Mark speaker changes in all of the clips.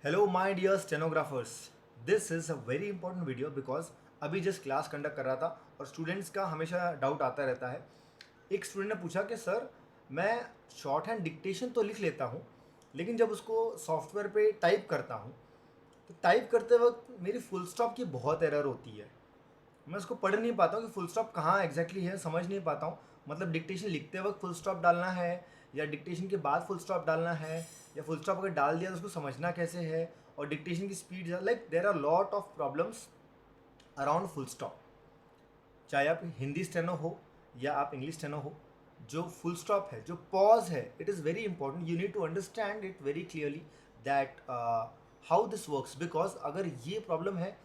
Speaker 1: Hello my dear stenographers, this is a very important video because अभी just class conduct कर रहा था और स्टूडेंट्स का हमेशा डाउट आता रहता है। एक स्टूडेंट ने पूछा कि सर मैं शॉर्ट हैंड डिक्टेशन तो लिख लेता हूँ, लेकिन जब उसको सॉफ्टवेयर पे टाइप करता हूँ तो टाइप करते वक्त मेरी फुल स्टॉप की बहुत एरर होती है। मैं उसको पढ़ नहीं पाता हूँ कि फुल स्टॉप कहाँ एग्जैक्टली है, समझ नहीं पाता हूँ। मतलब डिक्टेशन लिखते वक्त फुल स्टॉप डालना है या डिक्टेशन के बाद फुल स्टॉप डालना है, या फुल स्टॉप अगर डाल दिया तो उसको समझना कैसे है, और डिक्टेशन की speed like there are lot of problems around full stop. चाहे आप हिंदी स्टेनो हो या आप इंग्लिश स्टेनो हो, जो फुल स्टॉप है, जो पॉज है, it is very important. You need to understand it very clearly that how this works, because अगर ये प्रॉब्लम है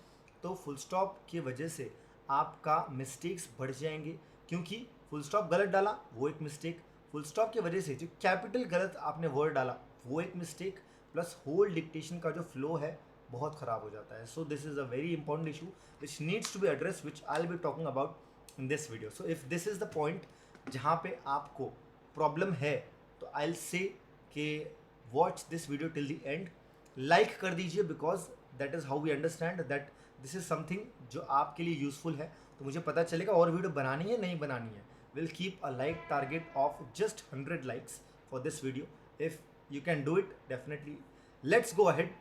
Speaker 1: तो फुल स्टॉप की वजह से आपका मिस्टेक्स बढ़ जाएंगे। क्योंकि फुल स्टॉप गलत डाला वो एक मिस्टेक, फुल स्टॉप की वजह से जो कैपिटल गलत आपने वर्ड डाला वो एक मिस्टेक, प्लस होल डिक्टेशन का जो फ्लो है बहुत ख़राब हो जाता है। So this is a very important issue which needs to be address, which I will be talking about in this video. So if this is the point जहाँ पे आपको प्रॉब्लम है तो आई विल से कि watch this video till the end. Like कर दीजिए because that is how we understand that this is something जो आपके लिए यूजफुल है, तो मुझे पता चलेगा और वीडियो बनानी है नहीं बनानी है। Will keep a like target of just 100 likes for this video. If you can do it definitely let's go ahead.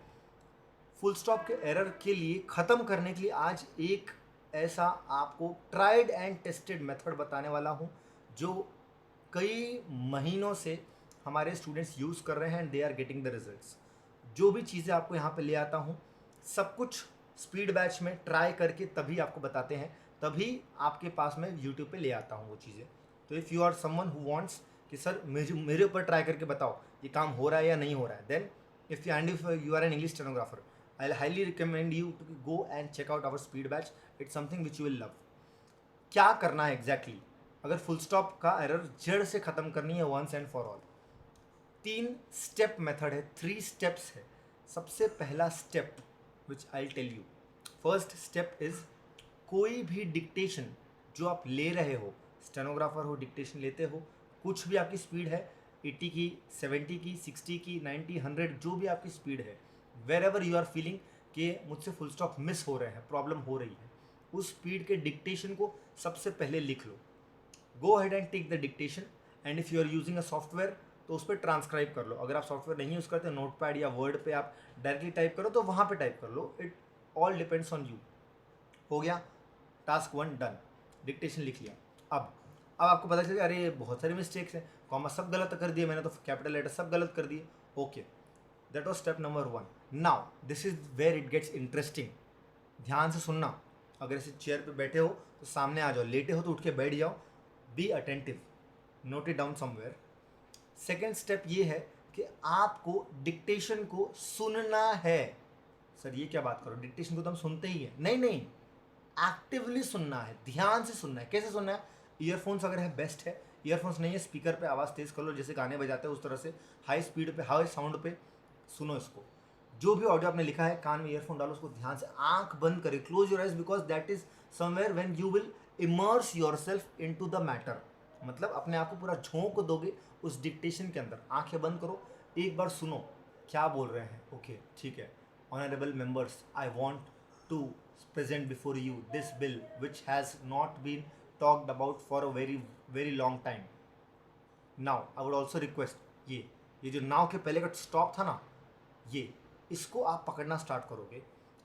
Speaker 1: Full stop के एरर के लिए ख़त्म करने के लिए आज एक ऐसा आपको ट्राइड एंड टेस्टेड मेथड बताने वाला हूँ जो कई महीनों से हमारे स्टूडेंट्स यूज़ कर रहे हैं and they are getting the results. जो भी चीज़ें आपको यहाँ पे ले आता हूँ सब कुछ स्पीड बैच में ट्राई करके तभी आपको बताते हैं, तभी आपके पास में यूट्यूब पे ले आता हूँ वो चीज़ें। तो if you are someone who wants कि सर मेरे ऊपर ट्राई करके बताओ ये काम हो रहा है या नहीं हो रहा है, then if you are an English stenographer, I'll highly recommend you to go and check out our speed batch. It's something which you will love. क्या करना है एग्जैक्टली अगर फुल स्टॉप का एरर जड़ से खत्म करनी है once and for all? 3 step method है, 3 स्टेप्स है। सबसे पहला step which I tell you, first step is कोई भी डिक्टेशन जो आप ले रहे हो, स्टेनोग्राफर हो, डिक्टेशन लेते हो, कुछ भी आपकी स्पीड है, 80 की, 70 की, 60 की, 90, 100, जो भी आपकी स्पीड है, wherever you are feeling कि मुझसे फुल स्टॉप मिस हो रहे हैं, प्रॉब्लम हो रही है, उस स्पीड के डिक्टेशन को सबसे पहले लिख लो। Go ahead and take the dictation, and if you are using a software तो उस पर ट्रांसक्राइब कर लो। अगर आप सॉफ्टवेयर नहीं यूज़ करते, नोट पैड या वर्ड पे आप डायरेक्टली टाइप करो तो वहाँ पे टाइप कर लो। It all depends on you. हो गया, टास्क 1 डन, डिक्टेशन लिख लिया। अब आपको पता चलेगा अरे ये बहुत सारे मिस्टेक्स हैं, कॉमा सब गलत कर दिए मैंने, तो कैपिटल लेटर सब गलत कर दिए। Okay, that was step number 1। Now this is where it gets interesting. ध्यान से सुनना। अगर ऐसे चेयर पे बैठे हो तो सामने आ जाओ, लेटे हो तो उठ के बैठ जाओ, be attentive, note it down somewhere. Second step ये है कि आपको डिक्टेशन को सुनना है। सर ये क्या बात करो, डिक्टेशन को तो हम सुनते ही है। नहीं नहीं, एक्टिवली सुनना है, ध्यान से सुनना है। कैसे सुनना है? ईयरफोन्स अगर है बेस्ट है, ईयरफोन्स नहीं है स्पीकर पे आवाज़ तेज़ कर लो, जैसे गाने बजाते हैं उस तरह से हाई स्पीड पे, हाई साउंड पे सुनो इसको। जो भी ऑडियो आपने लिखा है कान में ईयरफोन डालो, उसको ध्यान से, आंख बंद करें, close your eyes, because that is somewhere when you will immerse yourself into the matter. मतलब अपने आप को पूरा झोंक दोगे उस डिक्टेशन के अंदर। आंखें बंद करो, एक बार सुनो क्या बोल रहे हैं। ओके ठीक है, honourable members, I want to present before you this bill which has not been talked about for a very long time. Now I would also request ये जो नाव के पहले का स्टॉप था ना, ये इसको आप पकड़ना स्टार्ट करोगे।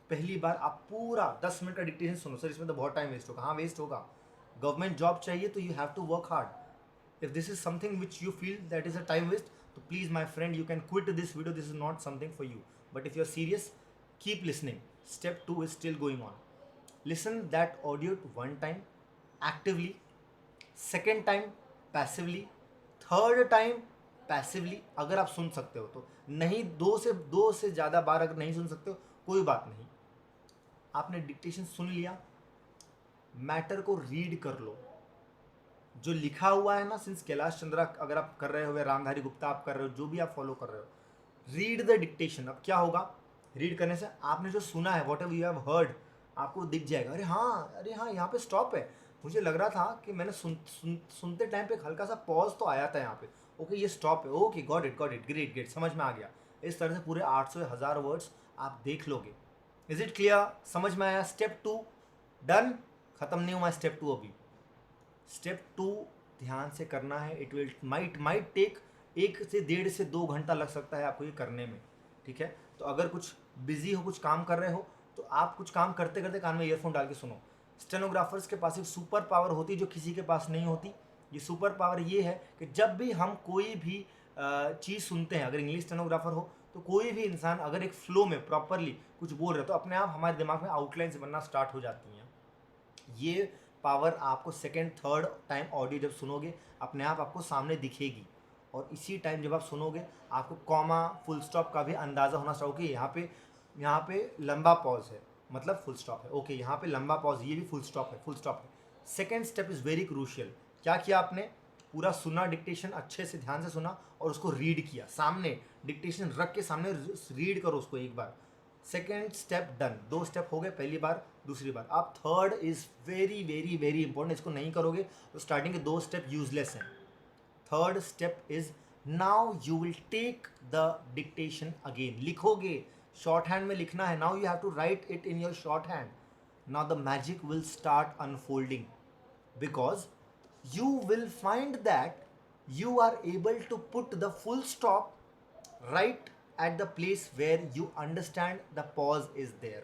Speaker 1: पहली बार आप पूरा 10 मिनट का डिक्टेशन सुनो। सर इसमें तो बहुत टाइम वेस्ट होगा। हाँ वेस्ट होगा, गवर्नमेंट जॉब चाहिए तो you have to work hard. If this is something which you feel that is a time waste, तो please my friend you can quit this video, this is not something for you. But if you are serious, keep listening. Step 2 is still going on. Listen that audio to 1 time actively, second time passively, third time passively अगर आप सुन सकते हो तो। नहीं, दो से ज़्यादा बार अगर नहीं सुन सकते हो कोई बात नहीं। आपने डिक्टेशन सुन लिया, मैटर को रीड कर लो। जो लिखा हुआ है ना, सिंस कैलाश चंद्रा अगर आप कर रहे हो या रामधारी गुप्ता आप कर रहे हो, जो भी आप फॉलो कर रहे हो, रीड द डिक्टेशन। अब क्या होगा, रीड करने से आपने जो सुना है, what ever you have heard, आपको दिख जाएगा। अरे हाँ यहाँ पे स्टॉप है, मुझे लग रहा था कि मैंने सुनते टाइम पे एक हल्का सा पॉज तो आया था यहाँ पे। ओके ये स्टॉप है, ओके गॉट इट ग्रेट, समझ में आ गया। इस तरह से पूरे 800 या 1000 वर्ड्स आप देख लोगे। Is it clear? समझ में आया? Step 2 done. खत्म नहीं हुआ स्टेप 2 अभी। स्टेप 2 ध्यान से करना है। इट विल माइट टेक 1 से 1.5 से 2 घंटा लग सकता है आपको ये करने में, ठीक है। तो अगर कुछ बिजी हो, कुछ काम कर रहे हो, तो आप कुछ काम करते करते कान में ईयरफोन डाल के सुनो। स्टेनोग्राफर्स के पास एक सुपर पावर होती है जो किसी के पास नहीं होती। ये सुपर पावर ये है कि जब भी हम कोई भी चीज़ सुनते हैं, अगर इंग्लिश स्टेनोग्राफर हो तो कोई भी इंसान अगर एक फ्लो में प्रॉपरली कुछ बोल रहे हो तो अपने आप हमारे दिमाग में आउटलाइंस बनना स्टार्ट हो जाती हैं। ये पावर आपको सेकेंड थर्ड टाइम ऑडियो जब सुनोगे अपने आप आपको सामने दिखेगी, और इसी टाइम जब आप सुनोगे आपको कॉमा फुल स्टॉप का भी अंदाज़ा होना चाहिए कि यहाँ पे लंबा पॉज है मतलब फुल स्टॉप है। ओके, यहाँ पे लंबा पॉज, ये भी फुल स्टॉप है, फुल स्टॉप है। Second step is very crucial. क्या किया आपने? पूरा सुना, डिक्टेशन अच्छे से ध्यान से सुना और उसको रीड किया। सामने डिक्टेशन रख के सामने रीड करो उसको एक बार। Second step done. 2 स्टेप हो गए, पहली बार दूसरी बार। आप third is very very very important. इसको नहीं करोगे तो स्टार्टिंग के 2 स्टेप यूजलेस हैं। Third step is now you will take the dictation again. लिखोगे, शॉर्ट हैंड में लिखना है। Now you have to write it in your shorthand. Now the magic will start unfolding because you will find that you are able to put the full stop right at the place where you understand the pause is there.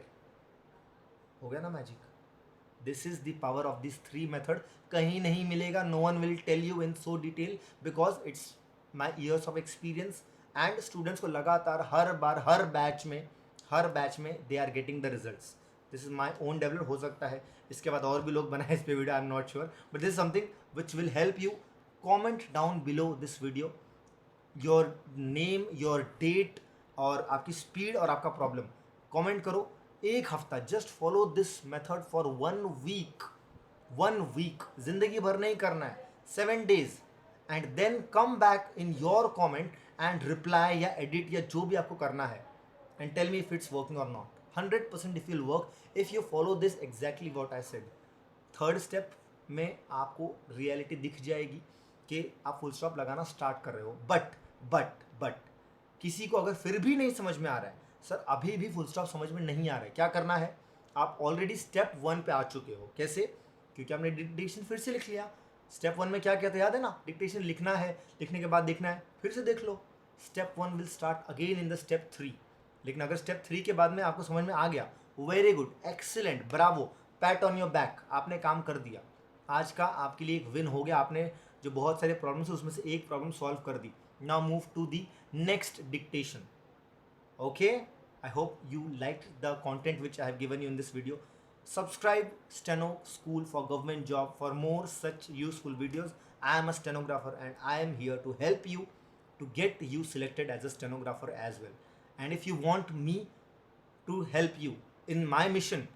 Speaker 1: हो गया ना magic? This is the power of this 3 method. कहीं नहीं मिलेगा। No one will tell you in so detail because it's my years of experience and students को लगातार हर बार हर बैच में they are getting the results. This is my own develop. हो सकता है इसके बाद और भी लोग बनाए इस पे video, I am not sure, but this is something which will help you. Comment down below this video your name, your date और आपकी स्पीड और आपका प्रॉब्लम कमेंट करो। 1 हफ्ता just follow this method for 1 week, जिंदगी भर नहीं करना है, 7 days, and then come back in your comment and reply या एडिट या जो भी आपको करना है and tell me if it's working और not. 100% if you work if you follow this exactly what I said. Third step में आपको रियलिटी दिख जाएगी कि आप फुल स्टॉप लगाना स्टार्ट कर रहे हो। बट किसी को अगर फिर भी नहीं समझ में आ रहा है, सर अभी भी फुल स्टॉप समझ में नहीं आ रहा है, क्या करना है? आप ऑलरेडी स्टेप 1 पे आ चुके हो। कैसे? क्योंकि आपने डिक्टेशन फिर से लिख लिया। स्टेप 1 में क्या कहते याद है ना? डिक्टेशन लिखना है, लिखने के बाद देखना है, फिर से देख लो। Step 1 will start again in the step 3। लेकिन अगर स्टेप 3 के बाद में आपको समझ में आ गया, very good, excellent, Bravo, PAT on your back, आपने काम कर दिया। आज का आपके लिए एक विन हो गया। आपने जो बहुत सारे प्रॉब्लम्स है उसमें से एक प्रॉब्लम सॉल्व कर दी। Now move to the next dictation. Okay, I hope you liked the content which I have given you in this video. Subscribe Steno School for Government Job for more such useful videos. I am a stenographer and I am here to help you to get you selected as a stenographer as well. And if you want me to help you in my mission,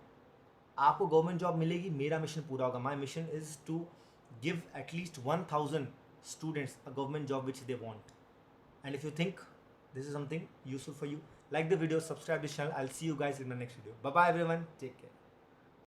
Speaker 1: आपको government job मिलेगी, मेरा mission पूरा होगा। My mission is to give at least 1000 students a government job which they want. And if you think this is something useful for you, like the video, subscribe this channel. I'll see you guys in the next video. Bye bye everyone, take care.